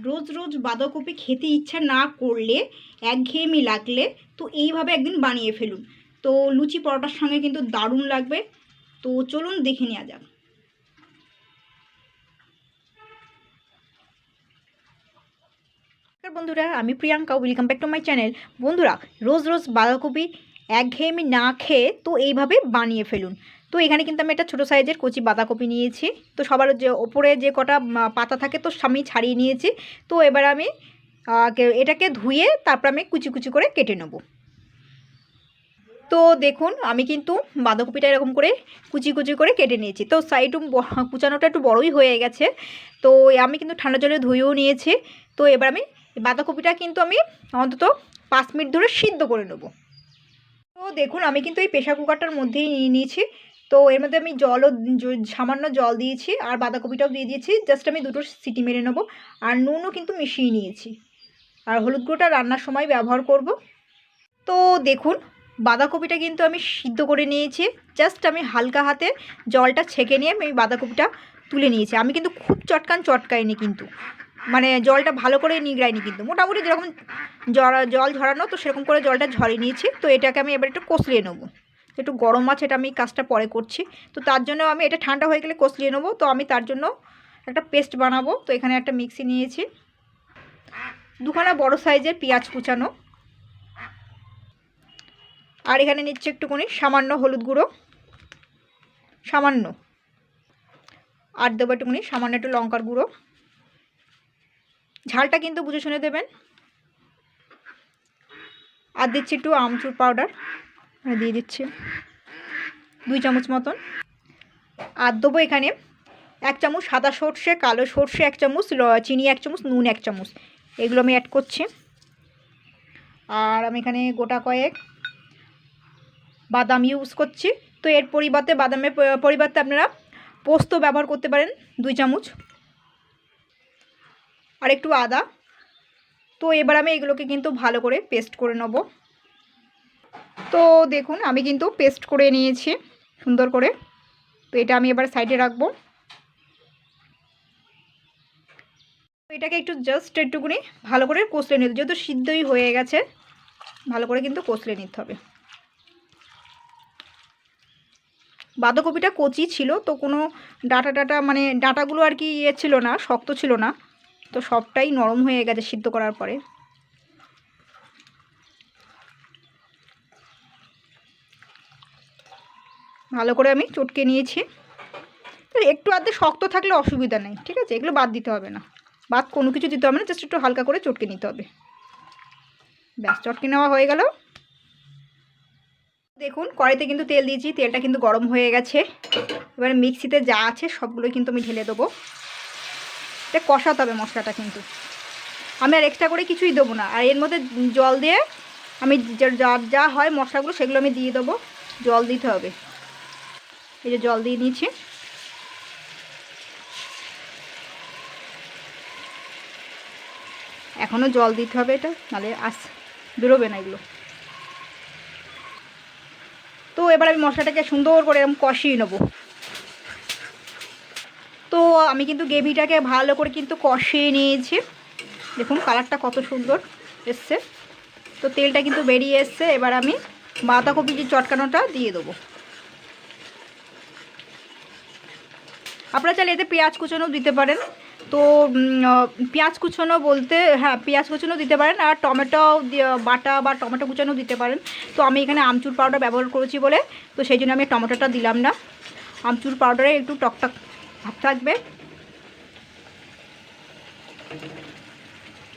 রোজ রোজ বাঁধাকপি খেতে ইচ্ছা না করলে, একঘেয়েমি লাগলে, তো এইভাবে একদিন বানিয়ে ফেলুন। তো লুচি পরোটার সঙ্গে কিন্তু দারুণ লাগবে। তো চলুন দেখে নেওয়া যাক। বন্ধুরা, আমি Priyanka, welcome back to my channel. বন্ধুরা, রোজ রোজ বাঁধাকপি একঘেয়েমি না খেয়ে তো এইভাবে বানিয়ে ফেলুন। তো এখানে কিন্তু আমি একটা ছোটো সাইজের কচি বাঁধাকপি নিয়েছি। তো সবার যে ওপরে যে কটা পাতা থাকে তো আমি ছাড়িয়ে নিয়েছি। তো এবার আমি এটাকে ধুয়ে তারপর আমি কুচি কুচি করে কেটে নেব। তো দেখুন, আমি কিন্তু বাঁধাকপিটা এরকম করে কুচি কুচি করে কেটে নিয়েছি। তো সাইড কুচানোটা একটু বড়ই হয়ে গেছে। তো আমি কিন্তু ঠান্ডা জলে ধুয়েও নিয়েছি। তো এবার আমি বাঁধাকপিটা কিন্তু আমি অন্তত 5 মিনিট ধরে সিদ্ধ করে নেব। তো দেখুন, আমি কিন্তু এই প্রেশার কুকারটার মধ্যেই নিয়ে নিয়েছি। তো এর মধ্যে আমি সামান্য জল দিয়েছি আর বাঁধাকপিটাও দিয়ে দিয়েছি। জাস্ট আমি দুটো সিটি মেরে নেব। আর নুনও কিন্তু মিশিয়ে নিয়েছি। আর হলুদ গুঁড়োটা রান্নার সময় ব্যবহার করব। তো দেখুন, বাঁধাকপিটা কিন্তু আমি সিদ্ধ করে নিয়েছি। জাস্ট আমি হালকা হাতে জলটা ছেঁকে নিয়ে আমি বাঁধাকপিটা তুলে নিয়েছি। আমি কিন্তু খুব চটকাইনি, কিন্তু মানে জলটা ভালো করে নিগড়াইনি, কিন্তু মোটামুটি যেরকম জল ঝরানো তো সেরকম করে জলটা ঝরিয়ে নিয়েছি। তো এটাকে আমি এবার একটু কষলিয়ে নেবো। একটু গরম আছে, এটা আমি কাজটা পরে করছি। তো তার জন্য আমি এটা ঠান্ডা হয়ে গেলে কষলিয়ে নেবো। তো আমি তার জন্য একটা পেস্ট বানাবো। তো এখানে একটা মিক্সি নিয়েছি, দুখানা বড় সাইজের পেঁয়াজ কুচানো, আর এখানে নিচ্ছে একটুখানি সামান্য হলুদ গুঁড়ো, সামান্য, আর দেবো একটুখানি সামান্য একটু লঙ্কার গুঁড়ো। ঝালটা কিন্তু বুঝে শুনে দেবেন। আর দিচ্ছি একটু আমচুর পাউডার, দিয়ে দিচ্ছি 2 চামচ মতন। আর দেবো এখানে 1 চামচ সাদা সর্ষে, কালো সর্ষে 1 চামচ, চিনি 1 চামচ, নুন 1 চামচ, এগুলো আমি অ্যাড করছি। আর আমি এখানে গোটা কয়েক বাদাম ইউজ করছি। তো এর বাদামের পরিবর্তে আপনারা পোস্ত ব্যবহার করতে পারেন 2 চামচ, আর একটু আদা। তো এবার আমি এগুলোকে কিন্তু ভালো করে পেস্ট করে নেব। তো দেখুন, আমি কিন্তু পেস্ট করে নিয়েছি সুন্দর করে। তো এটা আমি এবার সাইডে রাখবো। এটাকে একটু জাস্ট একটুকুনি ভালো করে কষলে নিতে, যেহেতু সিদ্ধই হয়ে গেছে, ভালো করে কিন্তু কষলে নিতে হবে। বাঁধাকপিটা কচি ছিল, তো কোনো ডাঁটা মানে ডাঁটাগুলো আর কি ছিল না, শক্ত ছিল না। তো সবটাই নরম হয়ে গেছে সিদ্ধ করার পরে। ভালো করে আমি চটকে নিয়েছি। তো একটু আধটু শক্ত থাকলে অসুবিধা নেই, ঠিক আছে, এগুলো বাদ দিতে হবে না, বাদ কোনো কিছু দিতে হবে না, জাস্ট একটু হালকা করে চটকে নিতে হবে। ব্যাস, চটকে নেওয়া হয়ে গেল। দেখুন, কড়াইতে কিন্তু তেল দিয়েছি, তেলটা কিন্তু গরম হয়ে গেছে। এবারে মিক্সিতে যা আছে সবগুলোই কিন্তু আমি ঢেলে দেবো। এটা কষাতে হবে মশলাটা, কিন্তু আমি আর এক্সট্রা করে কিছুই দেবো না। আর এর মধ্যে জল দিয়ে আমি যা হয় মশলাগুলো সেগুলো আমি দিয়ে দেবো। জল দিতে হবে, এই যে জল দিয়ে নিয়েছি। এখনও জল দিতে হবে, এটা নাহলে বেরোবে না এগুলো। তো এবার আমি মশলাটাকে সুন্দর করে এরকম কষিয়ে নেবো। তো আমি কিন্তু গ্রেভিটাকে ভালো করে কিন্তু কষিয়ে নিয়েছি। দেখুন কালারটা কত সুন্দর এসছে। তো তেলটা কিন্তু বেরিয়ে এসছে। এবার আমি বাঁধাকপি যে চটকানোটা দিয়ে দেবো। আপনারা চাইলে এতে পেঁয়াজ কুচানো দিতে পারেন। তো পেঁয়াজ কুচানো বলতে, হ্যাঁ, পেঁয়াজ কুচানো দিতে পারেন, আর টমেটো বাটা বা টমেটো কুচানো দিতে পারেন। তো আমি এখানে আমচুর পাউডার ব্যবহার করেছি বলে তো সেই জন্য আমি টমেটোটা দিলাম না। আমচুর পাউডারে একটু টকটক ভাব থাকবে।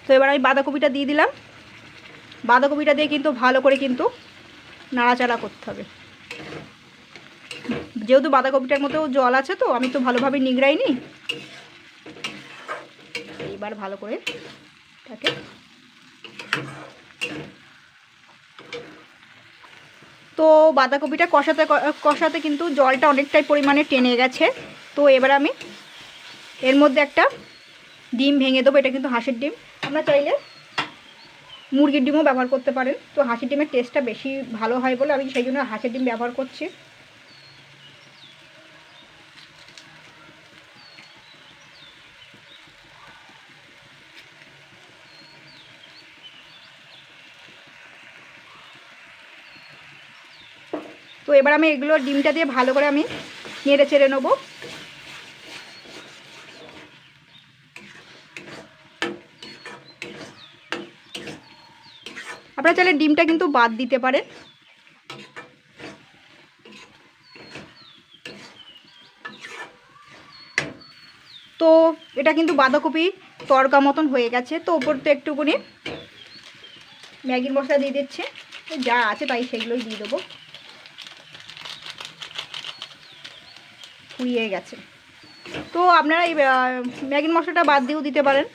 তো এবার আমি বাঁধাকপিটা দিয়ে দিলাম। বাঁধাকপিটা দিয়ে কিন্তু ভালো করে কিন্তু নাড়াচাড়া করতে হবে। যেহেতু বাঁধাকপিটার মতো জল আছে, তো আমি তো ভালোভাবে নিগড়াইনি। এইবার ভালো করে তাকে তো বাঁধাকপিটা কষাতে কষাতে কিন্তু জলটা অনেকটাই পরিমাণে টেনে গেছে। তো এবার আমি এর মধ্যে একটা ডিম ভেঙে দেবো। এটা কিন্তু হাঁসের ডিম, আমরা চাইলে মুরগির ডিমও ব্যবহার করতে পারেন। তো হাঁসের ডিমের টেস্টটা বেশি ভালো হয় বলে আমি সেই জন্য হাঁসের ডিম ব্যবহার করছি। তো এবার আমি এগুলো ডিমটা দিয়ে ভালো করে আমি নেড়ে চেড়ে নেবো। আপনারা চাইলে ডিমটা কিন্তু বাদ দিতে পারেন। তো এটা কিন্তু বাঁধাকপি তরকা মতন হয়ে গেছে। তো ওপর তো একটুখানি ম্যাগির মশলা দিয়ে দিচ্ছে, যা আছে তাই সেগুলোই দিয়ে দেবো। ফুরিয়ে গেছে। তো আপনারা এই ম্যাগির মশলাটা বাদ দিয়েও দিতে পারেন।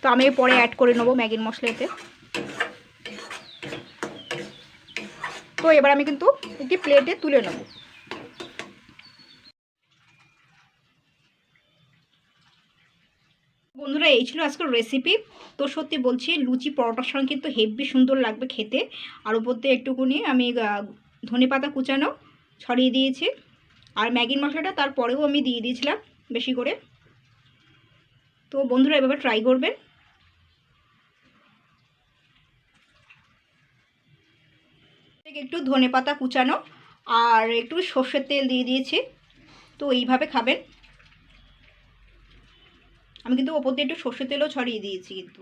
তো আমি পরে অ্যাড করে নেবো ম্যাগির মশলাতে। তো এবার আমি কিন্তু একটি প্লেটে তুলে নেব। বন্ধুরা এই ছিল আজকের রেসিপি। তো সত্যি বলছি লুচি পরোটার সঙ্গে কিন্তু হেভি সুন্দর লাগবে খেতে। আর উপর দিয়ে একটুকুনি আমি ধনেপাতা কুচানো ছড়িয়ে দিয়েছি। আর ম্যাগির মশলাটা তারপরেও আমি দিয়ে দিয়েছিলাম বেশি করে। তো বন্ধুরা এভাবে ট্রাই করবেন। একটু ধনেপাতা কুচানো আর একটু সর্ষের তেল দিয়ে দিয়েছি। তো এইভাবে খাবেন। আমি কিন্তু ওপর দিয়ে একটু সর্ষের তেলও ছড়িয়ে দিয়েছি কিন্তু।